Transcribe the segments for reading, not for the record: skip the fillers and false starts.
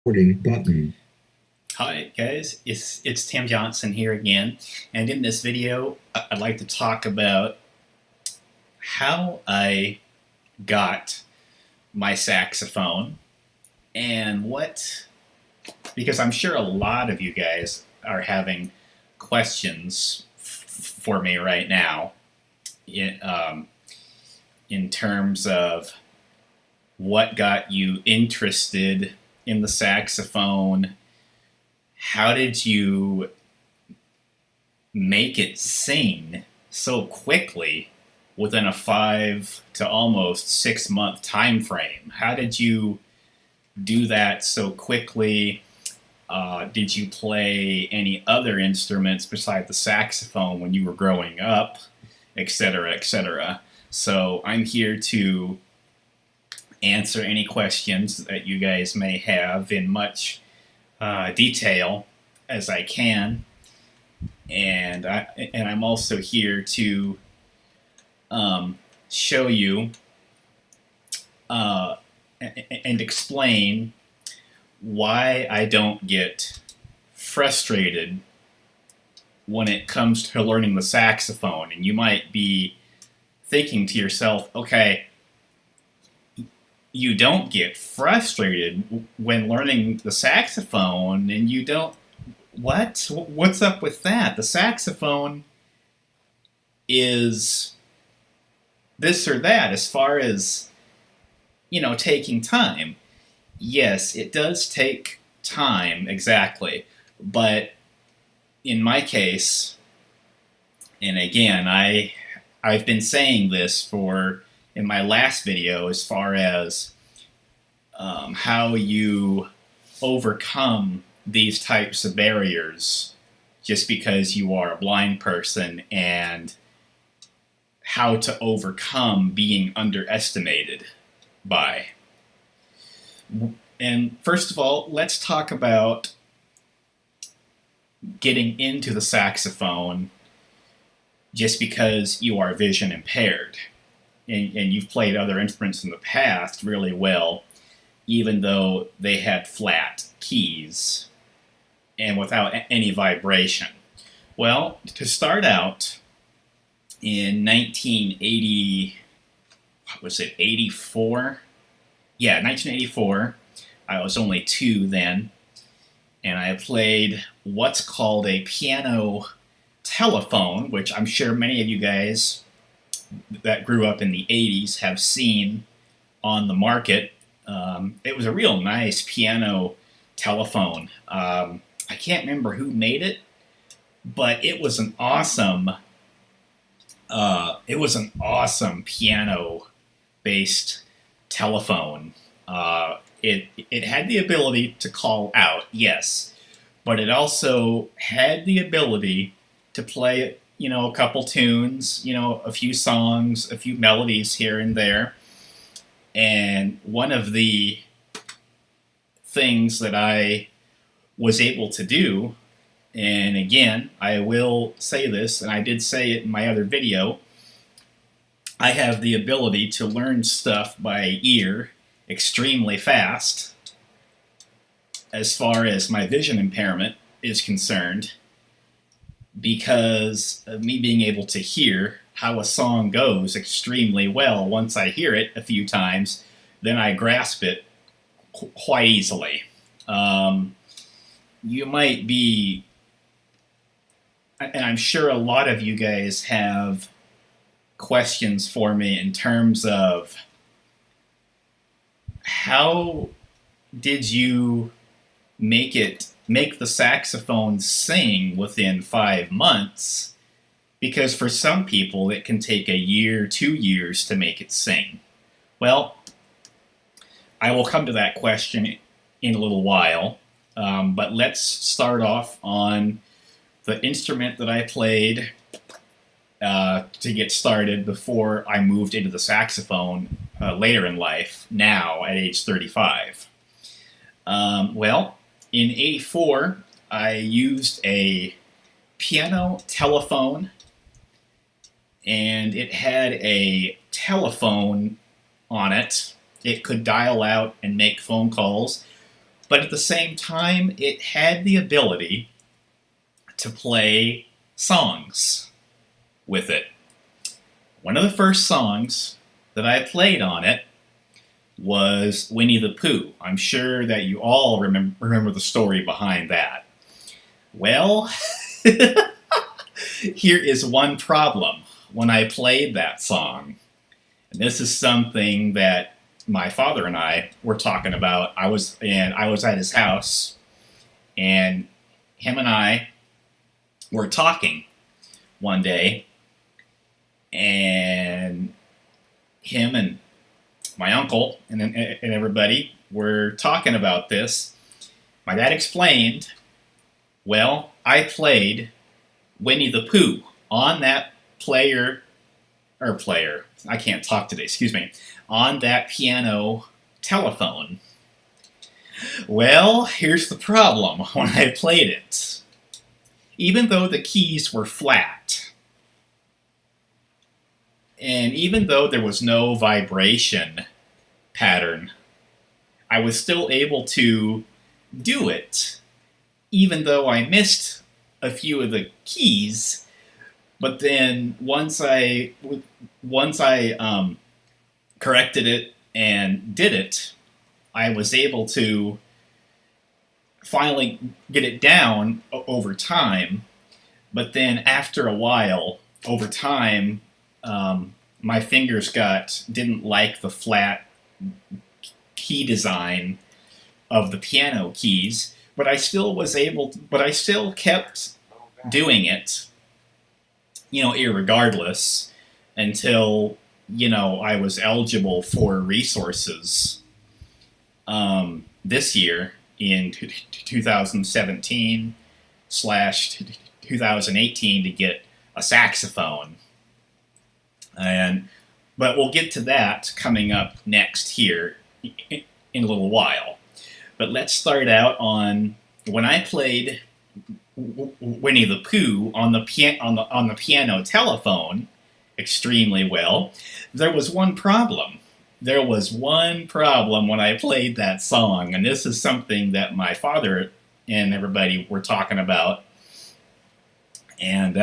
Recording button. Hi guys, it's Tim Johnson here again, and in this video I'd like to talk about how I got my saxophone and because I'm sure a lot of you guys are having questions for me right now in terms of what got you interested in the saxophone. How did you make it sing so quickly within a 5 to almost 6 month time frame? How did you do that so quickly? Did you play any other instruments besides the saxophone when you were growing up, etc., etc.? So I'm here to answer any questions that you guys may have in much detail as I can, and I'm also here to show you uh, and explain why I don't get frustrated when it comes to learning the saxophone. And you might be thinking to yourself, okay, you don't get frustrated when learning the saxophone, and you don't. What's up with that? The saxophone is this or that as far as, taking time. Yes, it does take time, exactly. But in my case, and again, I've been saying this in my last video as far as how you overcome these types of barriers just because you are a blind person, and how to overcome being underestimated by. And first of all, let's talk about getting into the saxophone just because you are vision impaired. And you've played other instruments in the past really well, even though they had flat keys and without any vibration. Well, to start out, in 1980, what was it, 84? Yeah, 1984. I was only 2 then, and I played what's called a piano telephone, which I'm sure many of you guys that grew up in the 80s have seen on the market. It was a real nice piano telephone. I can't remember who made it, but it was an awesome piano-based telephone. It had the ability to call out, yes, but it also had the ability to play, a couple tunes, a few songs, a few melodies here and there. And one of the things that I was able to do, and again, I will say this, and I did say it in my other video, I have the ability to learn stuff by ear extremely fast as far as my vision impairment is concerned, because of me being able to hear how a song goes extremely well. Once I hear it a few times, then I grasp it quite easily. You might be, and I'm sure a lot of you guys have questions for me in terms of how did you make the saxophone sing within 5 months? Because for some people it can take a year, 2 years to make it sing. Well, I will come to that question in a little while, but let's start off on the instrument that I played to get started before I moved into the saxophone later in life, now at age 35. Well, in 84, I used a piano telephone, and it had a telephone on it. It could dial out and make phone calls, but at the same time, it had the ability to play songs with it. One of the first songs that I played on it was Winnie the Pooh. I'm sure that you all remember the story behind that. Well, here is one problem when I played that song. And this is something that my father and I were talking about. I was at his house, and him and I were talking one day, and him and my uncle and everybody were talking about this. My dad explained, well, I played Winnie the Pooh on that I can't talk today, excuse me, on that piano telephone. Well, here's the problem when I played it. Even though the keys were flat, and even though there was no vibration pattern, I was still able to do it, even though I missed a few of the keys. But then once I corrected it and did it, I was able to finally get it down over time. But then after a while, over time, my fingers didn't like the flat key design of the piano keys, but I still kept doing it, irregardless, until, I was eligible for resources this year in 2017/2018 to get a saxophone. But we'll get to that coming up next here in a little while. But let's start out on when I played Winnie the Pooh on the piano telephone extremely well. There was one problem. There was one problem when I played that song, and this is something that my father and everybody were talking about. And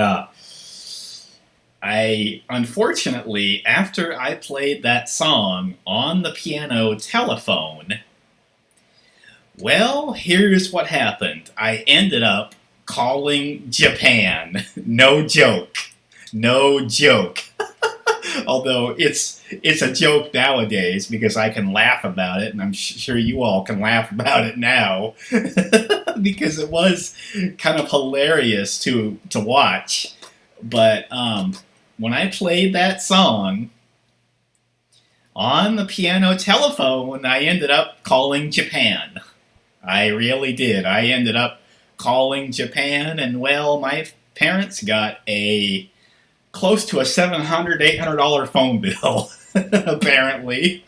unfortunately, after I played that song on the piano telephone, well, here's what happened. I ended up calling Japan. No joke. No joke. Although it's a joke nowadays because I can laugh about it, and I'm sure you all can laugh about it now because it was kind of hilarious to watch. But when I played that song on the piano telephone, I ended up calling Japan. I really did. I ended up calling Japan, and well, my parents got close to a $700, $800 phone bill, apparently.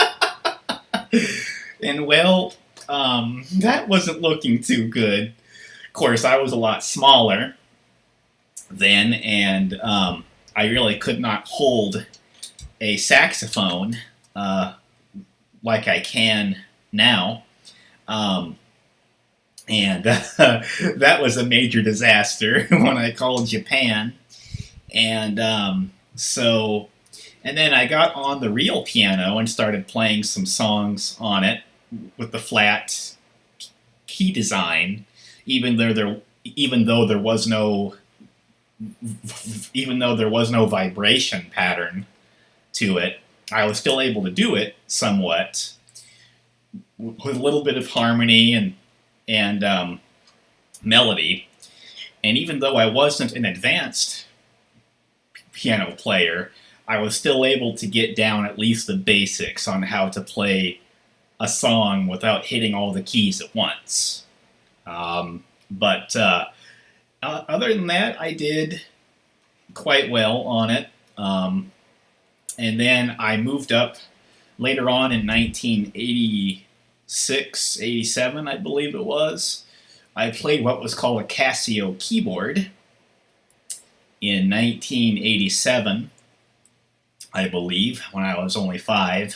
And well, that wasn't looking too good. Of course, I was a lot smaller then, and I really could not hold a saxophone like I can now. And that was a major disaster when I called Japan. And and then I got on the real piano and started playing some songs on it with the flat key design, even though there was no vibration pattern to it. I was still able to do it somewhat with a little bit of harmony and melody. And even though I wasn't an advanced piano player, I was still able to get down at least the basics on how to play a song without hitting all the keys at once. But other than that, I did quite well on it. And then I moved up later on in 1986, 87, I believe it was. I played what was called a Casio keyboard in 1987, I believe, when I was only 5.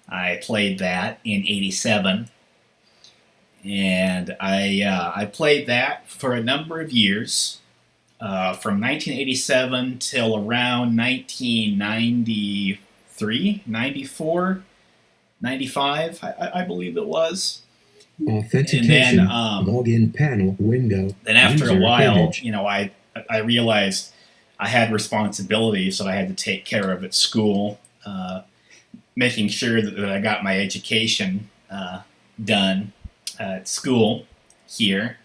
I played that in 87. and I played that for a number of years, from 1987 till around 1993, 94, 95, I believe it was. And then, Authentication. Login panel window. then after a User while, image. I realized I had responsibilities that I had to take care of at school, making sure that I got my education done at school here.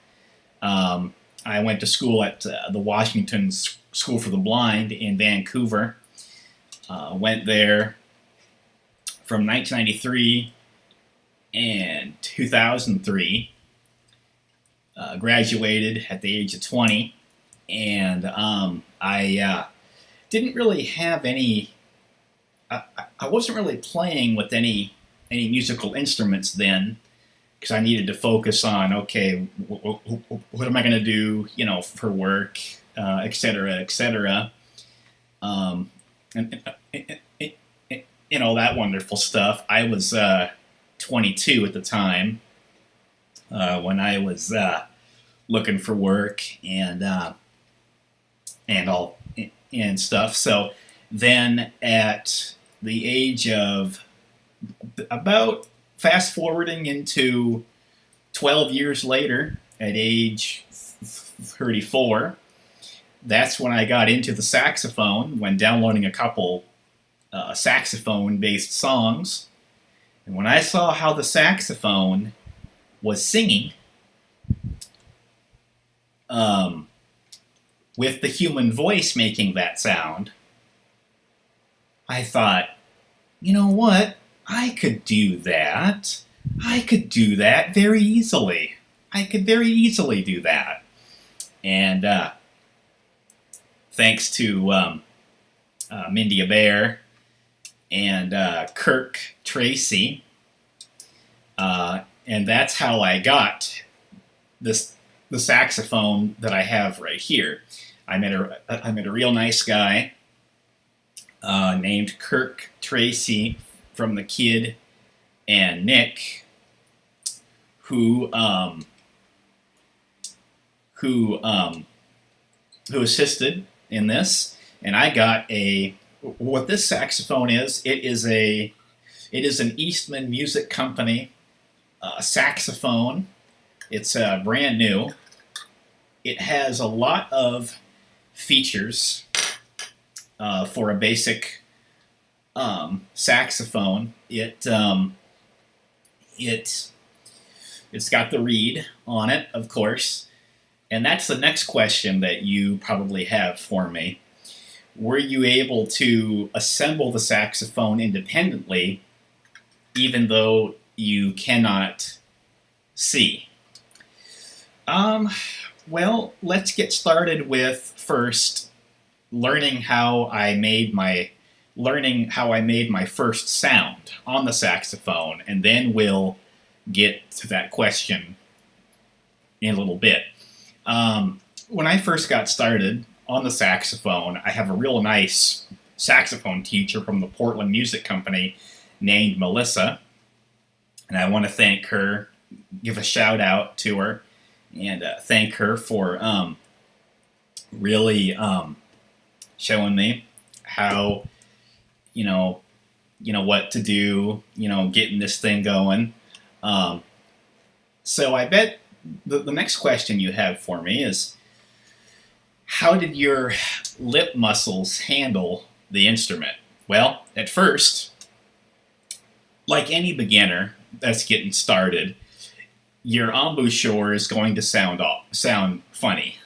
I went to school at the Washington School for the Blind in Vancouver. Went there from 1993 and 2003. Graduated at the age of 20, and I didn't really have any. I wasn't really playing with any musical instruments then, because I needed to focus on, okay, what am I going to do, for work, et cetera, et cetera, and that wonderful stuff. I was 22 at the time when I was looking for work and all and stuff. So then, at the age of about fast forwarding into 12 years later, at age 34, that's when I got into the saxophone, when downloading a couple saxophone-based songs. And when I saw how the saxophone was singing, with the human voice making that sound, I thought, you know what? I could do that. I could do that very easily. I could very easily do that. And thanks to Mindy Bear and Kirk Tracy, and that's how I got the saxophone that I have right here. I met a real nice guy named Kirk Tracy from The Kid and Nick, who assisted in this, and I got what this saxophone is. It is an Eastman Music Company saxophone. It's brand new. It has a lot of features for a basic saxophone. It's got the reed on it, of course, and that's the next question that you probably have for me. Were you able to assemble the saxophone independently, even though you cannot see? Well, let's get started with first learning how I made my first sound on the saxophone, and then we'll get to that question in a little bit. When I first got started on the saxophone, I have a real nice saxophone teacher from the Portland Music Company named Melissa, and I want to thank her, give a shout out to her, and thank her for really showing me how, what to do, getting this thing going. So I bet the next question you have for me is, how did your lip muscles handle the instrument? Well, at first, like any beginner that's getting started, your embouchure is going to sound funny,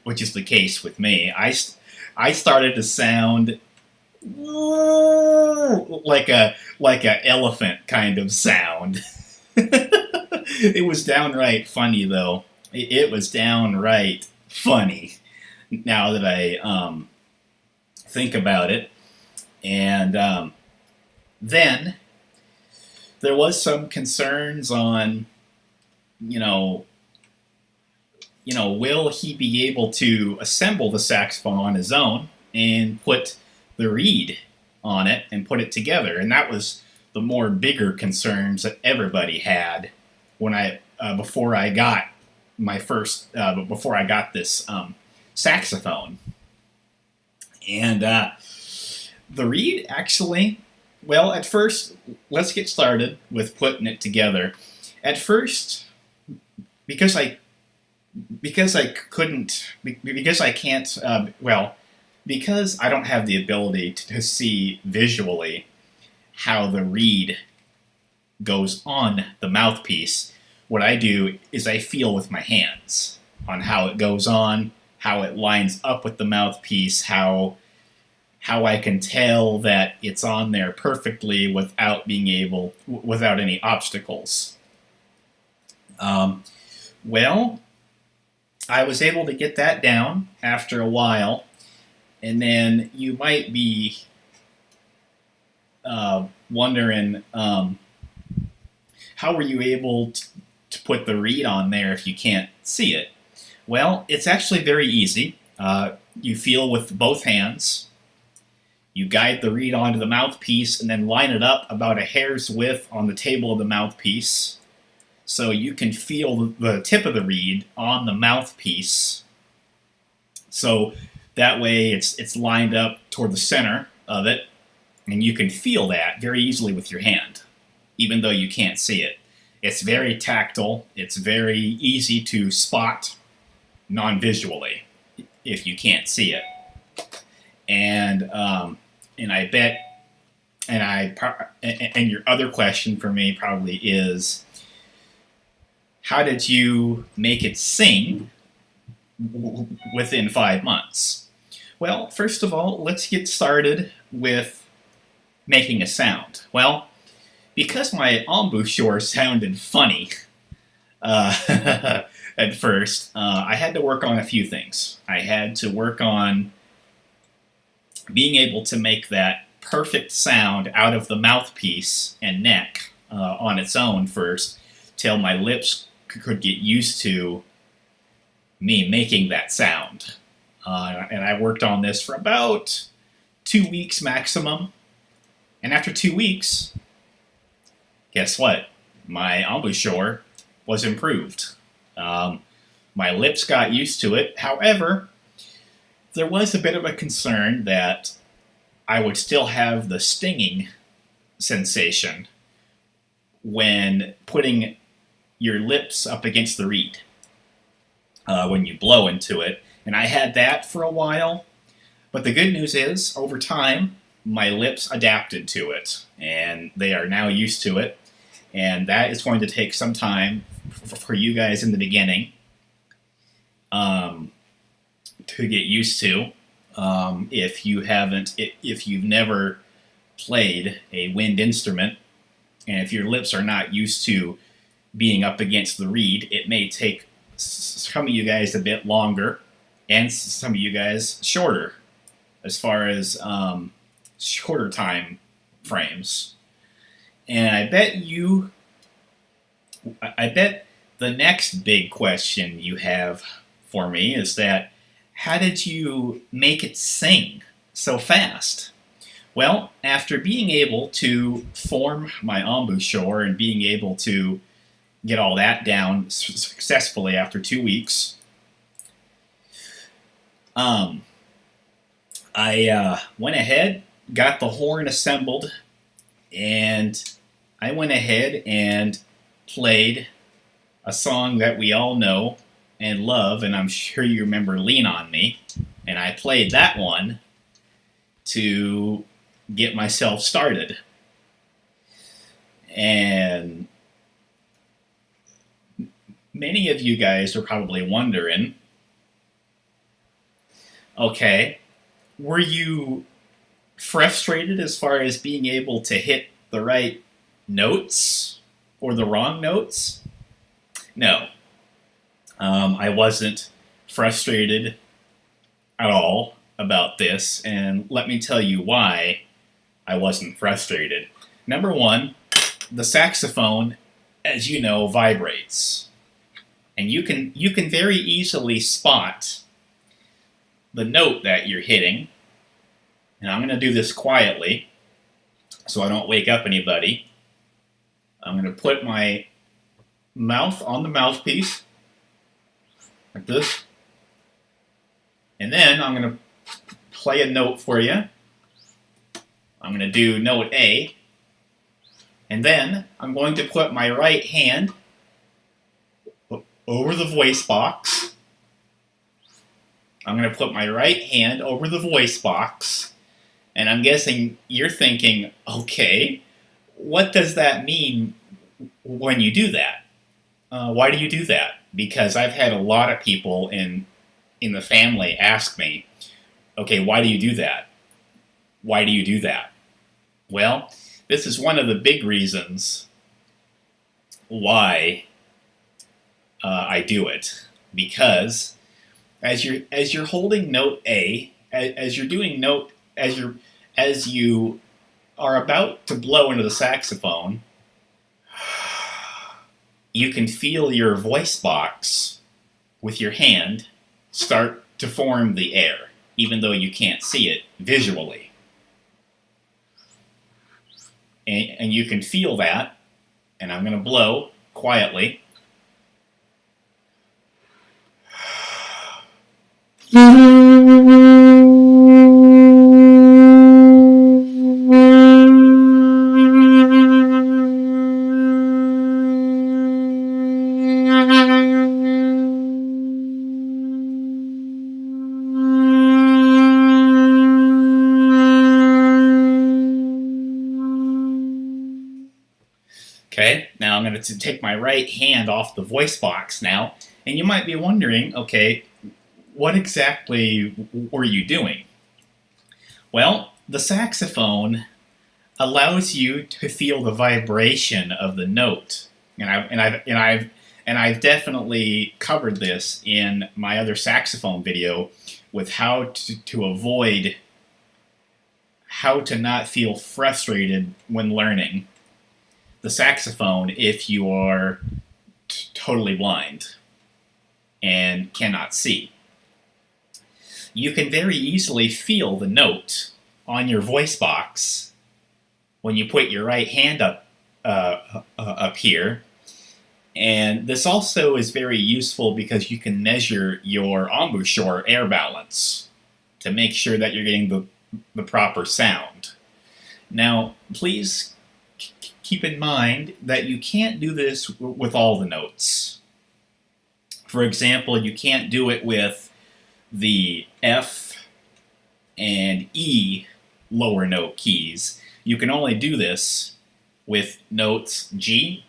which is the case with me. I started to sound like a elephant kind of sound. It was downright funny, though. It was downright funny now that I think about it. And then there was some concerns on, will he be able to assemble the saxophone on his own and put the reed on it and put it together? And that was the more bigger concerns that everybody had when I before I got my first before I got this saxophone. And the reed actually, well, at first, let's get started with putting it together. At first, because I because I couldn't because I can't because I don't have the ability to see visually how the reed goes on the mouthpiece. What I do is I feel with my hands on how it goes on, how it lines up with the mouthpiece, how I can tell that it's on there perfectly without any obstacles. Well, I was able to get that down after a while, and then you might be wondering, how were you able to put the reed on there if you can't see it? Well, it's actually very easy. You feel with both hands. You guide the reed onto the mouthpiece and then line it up about a hair's width on the table of the mouthpiece. So you can feel the tip of the reed on the mouthpiece. So that way it's lined up toward the center of it, and you can feel that very easily with your hand, even though you can't see it. It's very tactile. It's very easy to spot non-visually if you can't see it. And I bet, and your other question for me probably is, how did you make it sing within 5 months? Well, first of all, let's get started with making a sound. Well, because my embouchure sounded funny at first, I had to work on a few things. I had to work on being able to make that perfect sound out of the mouthpiece and neck on its own first, till my lips could get used to me making that sound. And I worked on this for about 2 weeks maximum. And after 2 weeks, guess what? My embouchure was improved. My lips got used to it. However, there was a bit of a concern that I would still have the stinging sensation when putting your lips up against the reed when you blow into it. And I had that for a while. But the good news is, over time, my lips adapted to it, and they are now used to it. And that is going to take some time for you guys in the beginning to get used to. If you've never played a wind instrument, and if your lips are not used to being up against the reed, it may take some of you guys a bit longer, and some of you guys shorter, as far as shorter time frames. And I bet the next big question you have for me is that, how did you make it sing so fast? Well, after being able to form my embouchure and being able to get all that down successfully after 2 weeks, I went ahead, got the horn assembled, and I went ahead and played a song that we all know and love, and I'm sure you remember, Lean on Me. And I played that one to get myself started. And many of you guys are probably wondering, okay, were you frustrated as far as being able to hit the right notes or the wrong notes? No. I wasn't frustrated at all about this, and let me tell you why I wasn't frustrated. Number one, the saxophone, as you know, vibrates. And you can very easily spot the note that you're hitting. And I'm going to do this quietly so I don't wake up anybody. I'm going to put my mouth on the mouthpiece, like this. And then I'm going to play a note for you. I'm going to do note A. And then I'm going to put my right hand over the voice box. I'm going to put my right hand over the voice box. And I'm guessing you're thinking, okay, what does that mean when you do that? Why do you do that? Because I've had a lot of people in the family ask me, okay, why do you do that? Why do you do that? Well, this is one of the big reasons why I do it. Because as you're holding note A, as you are about to blow into the saxophone, you can feel your voice box with your hand start to form the air, even though you can't see it visually. And you can feel that, and I'm going to blow quietly. Okay, now I'm going to take my right hand off the voice box now, and you might be wondering, okay, what exactly were you doing? Well, the saxophone allows you to feel the vibration of the note, and I've definitely covered this in my other saxophone video with how to avoid how to not feel frustrated when learning the saxophone if you are totally blind and cannot see. You can very easily feel the note on your voice box when you put your right hand up here. And this also is very useful because you can measure your embouchure air balance to make sure that you're getting the proper sound. Now, please keep in mind that you can't do this with all the notes. For example, you can't do it with the F and E lower note keys. You can only do this with notes G,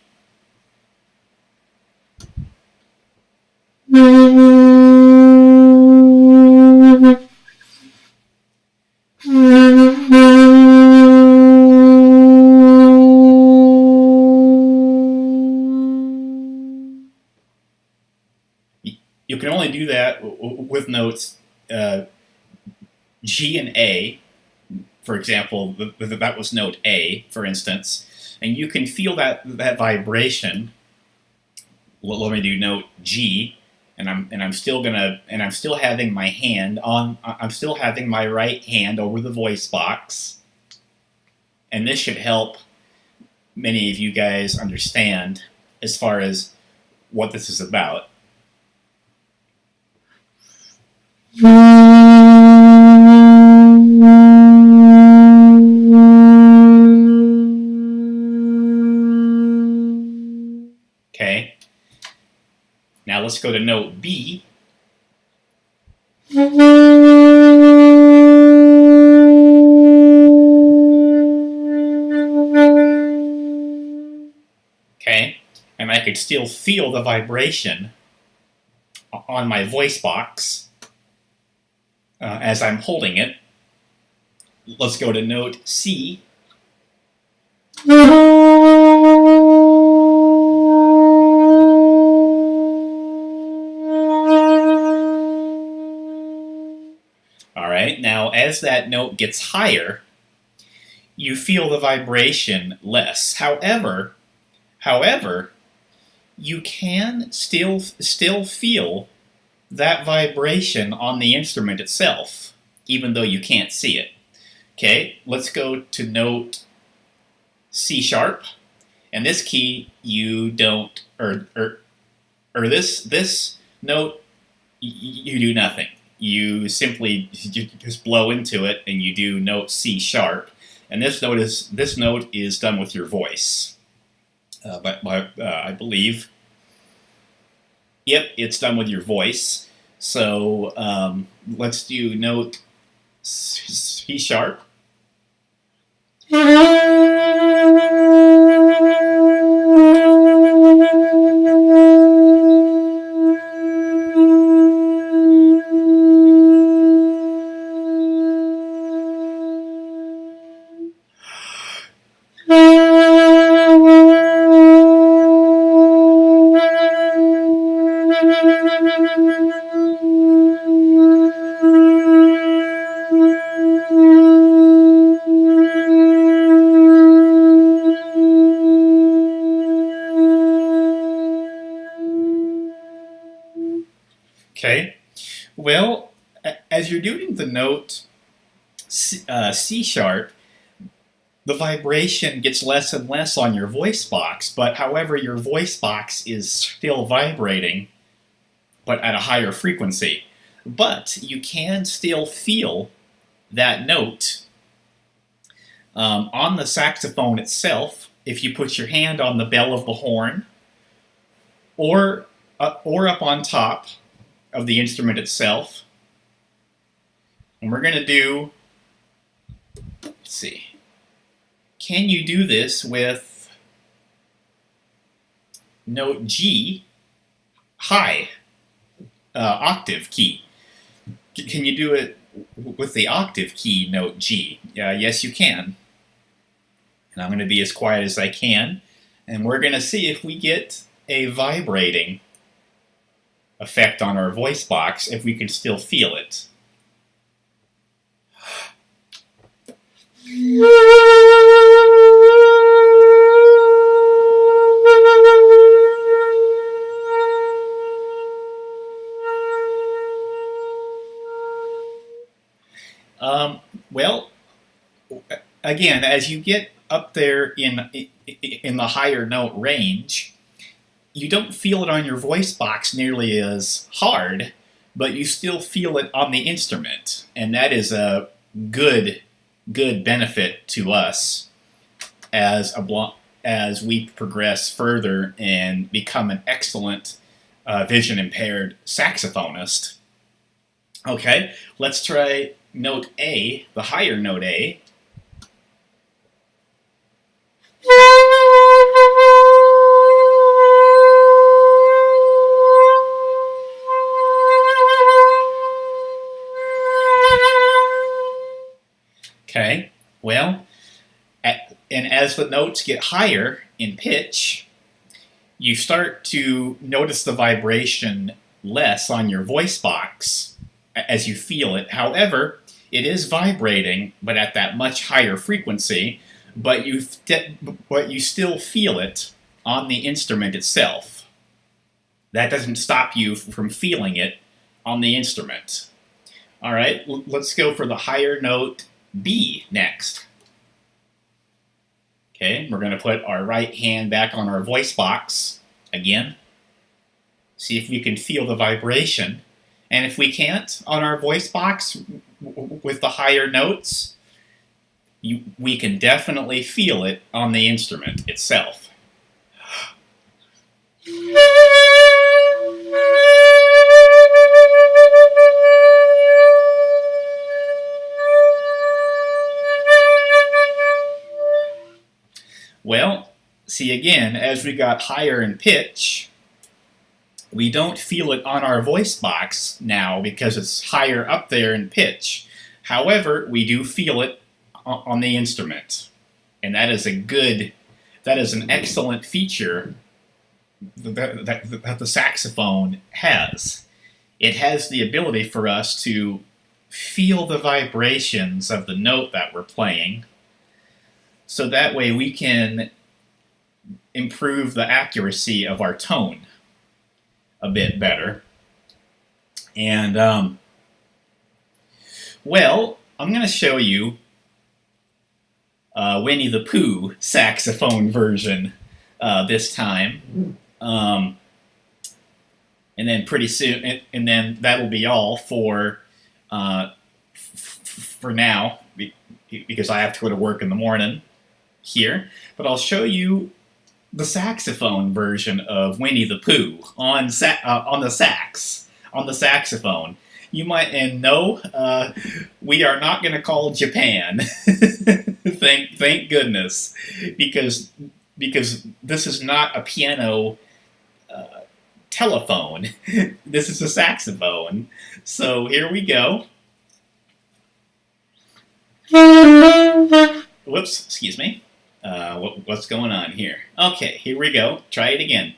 you can only do that with notes G and A. For example, that was note A, for instance, and you can feel that vibration. Let me do note G, and I'm still having my hand on. I'm still having my right hand over the voice box, and this should help many of you guys understand as far as what this is about. Okay. Now let's go to note B. Okay. And I could still feel the vibration on my voice box as I'm holding it. Let's go to note C. All right, now as that note gets higher, you feel the vibration less. However, you can still feel that vibration on the instrument itself, even though you can't see it. Okay, let's go to note C sharp, And this key you don't, or this note you do nothing. You simply just blow into it, and you do note C sharp. And this note is done with your voice. But I believe, yep, it's done with your voice. So let's do note C sharp. Okay, well, as you're doing the note C sharp, the vibration gets less and less on your voice box, but however, your voice box is still vibrating, but at a higher frequency. But you can still feel that note on the saxophone itself if you put your hand on the bell of the horn, or up on top of the instrument itself. And we're going to do, let's see, can you do this with note G, high, octave key? Can you do it with the octave key note G? Yes, you can. And I'm going to be as quiet as I can, and we're going to see if we get a vibrating effect on our voice box, if we can still feel it. Well, again, as you get up there in the higher note range, you don't feel it on your voice box nearly as hard, but you still feel it on the instrument, and that is a good benefit to us as we progress further and become an excellent vision impaired saxophonist. Okay, let's try note A, the higher note A. Okay, well, and as the notes get higher in pitch, you start to notice the vibration less on your voice box as you feel it. However, it is vibrating, but at that much higher frequency, but you still feel it on the instrument itself. That doesn't stop you from feeling it on the instrument. All right, let's go for the higher note B next. Okay, we're going to put our right hand back on our voice box again. See if we can feel the vibration. And if we can't on our voice box with the higher notes, we can definitely feel it on the instrument itself. Well, see again, as we got higher in pitch, we don't feel it on our voice box now because it's higher up there in pitch. However, we do feel it on the instrument. And that is an excellent feature that the saxophone has. It has the ability for us to feel the vibrations of the note that we're playing, so that way we can improve the accuracy of our tone a bit better. And, well, I'm going to show you Winnie the Pooh saxophone version this time. And then pretty soon, and then that'll be all for now, because I have to go to work in the morning here. But I'll show you the saxophone version of Winnie the Pooh on the saxophone. You might, and no, we are not going to call Japan. thank goodness, because this is not a piano telephone. This is a saxophone. So here we go. Whoops, excuse me. What's going on here? Okay, here we go. Try it again.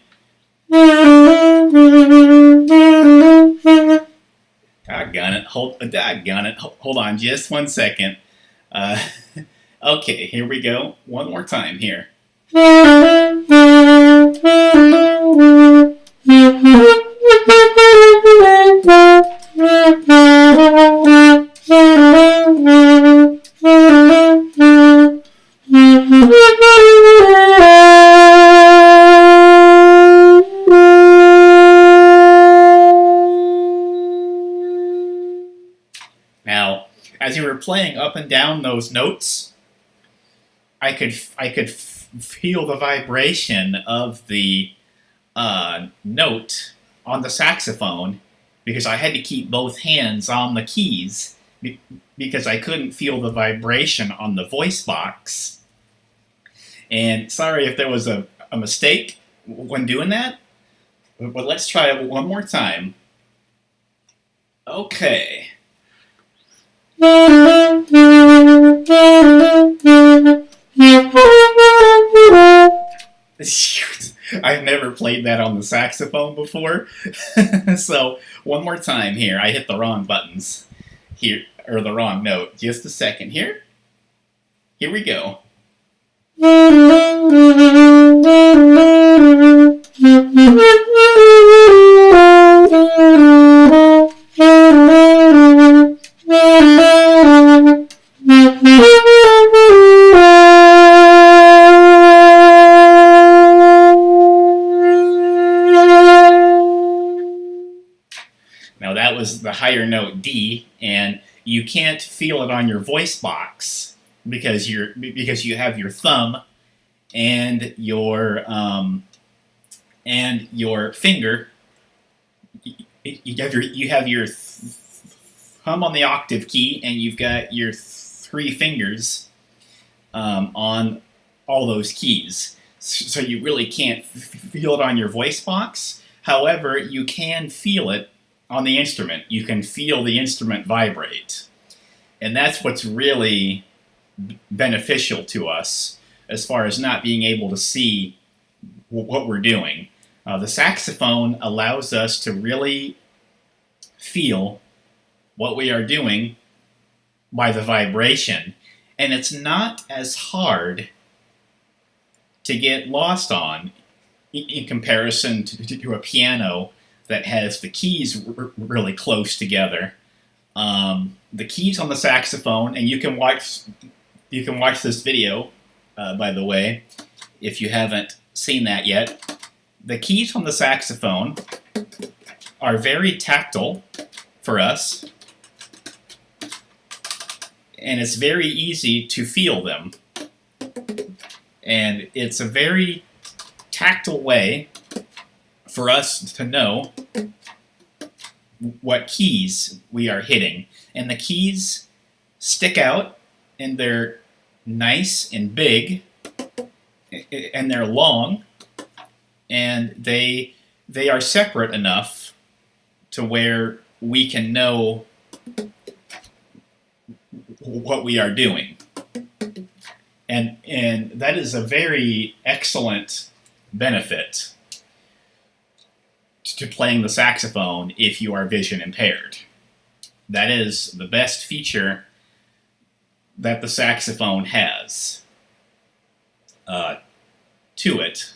Doggone it. Hold on just 1 second. Okay, here we go. One more time here. Now, as you were playing up and down those notes, I could feel the vibration of the note on the saxophone, because I had to keep both hands on the keys because I couldn't feel the vibration on the voice box. And sorry if there was a mistake when doing that, but let's try it one more time. Okay. Shoot, I've never played that on the saxophone before. So one more time here. I hit the wrong buttons here, or the wrong note. Just a second here. Here we go. Now that was the higher note D, and you can't feel it on your voice box because you have your thumb and your finger. You have your thumb on the octave key, and you've got your 3 fingers on all those keys. So you really can't feel it on your voice box. However, you can feel it on the instrument. You can feel the instrument vibrate. And that's what's really beneficial to us as far as not being able to see what we're doing. The saxophone allows us to really feel what we are doing by the vibration. And it's not as hard to get lost on in comparison to a piano that has the keys really close together. The keys on the saxophone, and you can watch this video, by the way, if you haven't seen that yet. The keys on the saxophone are very tactile for us, and it's very easy to feel them. And it's a very tactile way for us to know what keys we are hitting. And the keys stick out, and they're nice and big, and they're long, and they are separate enough to where we can know what we are doing. And that is a very excellent benefit to playing the saxophone if you are vision impaired. That is the best feature that the saxophone has to it.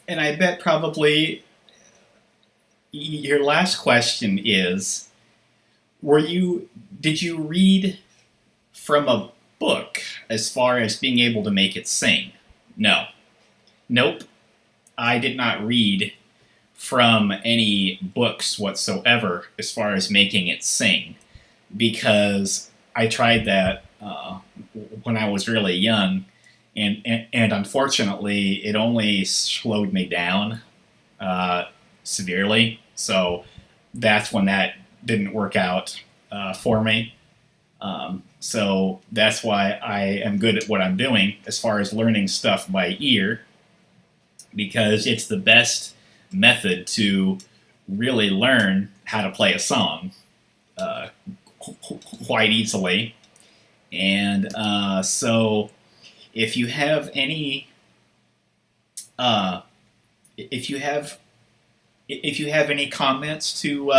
And I bet probably your last question is, did you read from a book as far as being able to make it sing. No. Nope. I did not read from any books whatsoever as far as making it sing, because I tried that when I was really young, and unfortunately, it only slowed me down severely. So that's when that didn't work out for me. So that's why I am good at what I'm doing as far as learning stuff by ear, because it's the best method to really learn how to play a song uh, quite easily. And so if you have any, uh, if you have any comments to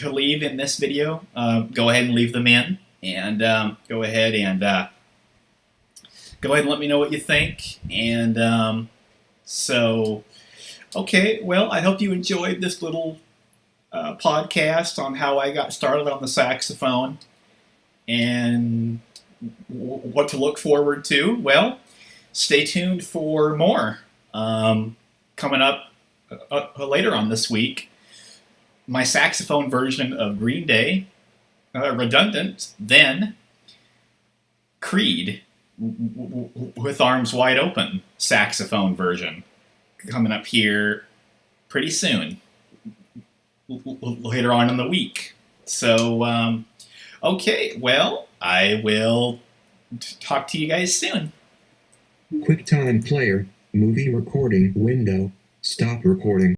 leave in this video, go ahead and leave them in, and go ahead and let me know what you think. And so, okay, well, I hope you enjoyed this little podcast on how I got started on the saxophone and what to look forward to. Well, stay tuned for more coming up later on this week. My saxophone version of Green Day, Redundant, then Creed, with Arms Wide Open saxophone version, coming up here pretty soon, later on in the week. So, okay, well, I will talk to you guys soon. QuickTime Player, movie recording window, stop recording.